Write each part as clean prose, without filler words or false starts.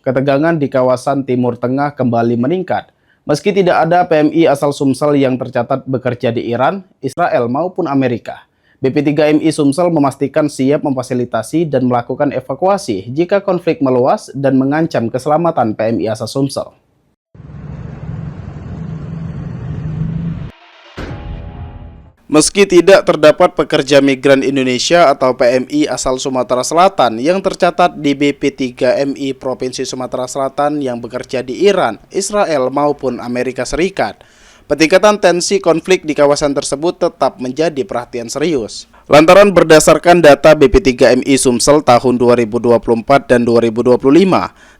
ketegangan di kawasan Timur Tengah kembali meningkat. Meski tidak ada PMI asal Sumsel yang tercatat bekerja di Iran, Israel maupun Amerika. BP3MI Sumsel memastikan siap memfasilitasi dan melakukan evakuasi jika konflik meluas dan mengancam keselamatan PMI asal Sumsel. Meski tidak terdapat pekerja migran Indonesia atau PMI asal Sumatera Selatan yang tercatat di BP3MI Provinsi Sumatera Selatan yang bekerja di Iran, Israel maupun Amerika Serikat, peningkatan tensi konflik di kawasan tersebut tetap menjadi perhatian serius. Lantaran berdasarkan data BP3MI Sumsel tahun 2024 dan 2025,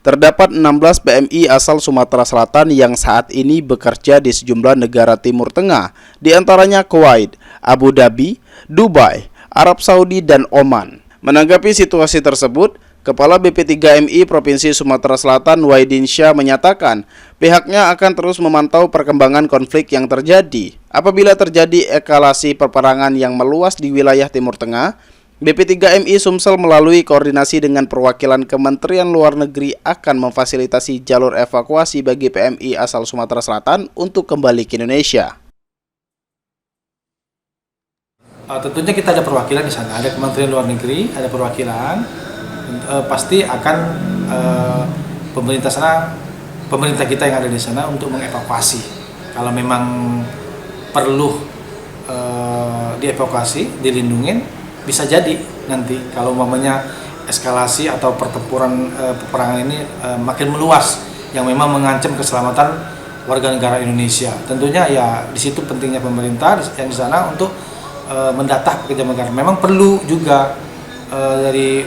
terdapat 16 PMI asal Sumatera Selatan yang saat ini bekerja di sejumlah negara Timur Tengah, di antaranya Kuwait, Abu Dhabi, Dubai, Arab Saudi, dan Oman. Menanggapi situasi tersebut, Kepala BP3MI Provinsi Sumatera Selatan Wahidin Syah menyatakan pihaknya akan terus memantau perkembangan konflik yang terjadi. Apabila terjadi eskalasi peperangan yang meluas di wilayah Timur Tengah, BP3MI Sumsel melalui koordinasi dengan perwakilan Kementerian Luar Negeri akan memfasilitasi jalur evakuasi bagi PMI asal Sumatera Selatan untuk kembali ke Indonesia. Tentunya kita ada perwakilan di sana, ada Kementerian Luar Negeri, ada perwakilan. Pasti akan pemerintah kita yang ada di sana untuk mengevakuasi. Kalau memang perlu dievakuasi, dilindungin, bisa jadi nanti kalau umpamanya eskalasi atau pertempuran peperangan ini makin meluas yang memang mengancam keselamatan warga negara Indonesia. Tentunya ya di situ pentingnya pemerintah yang di sana untuk mendata pekerja migran. Memang perlu juga dari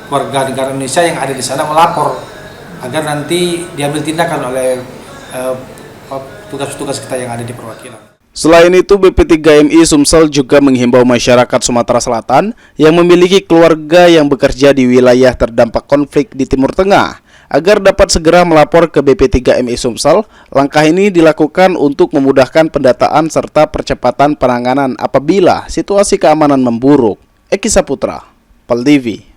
warga negara Indonesia yang ada di sana melapor agar nanti diambil tindakan oleh tugas-tugas kita yang ada di perwakilan. Selain itu, BP3MI Sumsel juga menghimbau masyarakat Sumatera Selatan yang memiliki keluarga yang bekerja di wilayah terdampak konflik di Timur Tengah agar dapat segera melapor ke BP3MI Sumsel. Langkah ini dilakukan untuk memudahkan pendataan serta percepatan penanganan apabila situasi keamanan memburuk. Eki Saputra, PAL TV.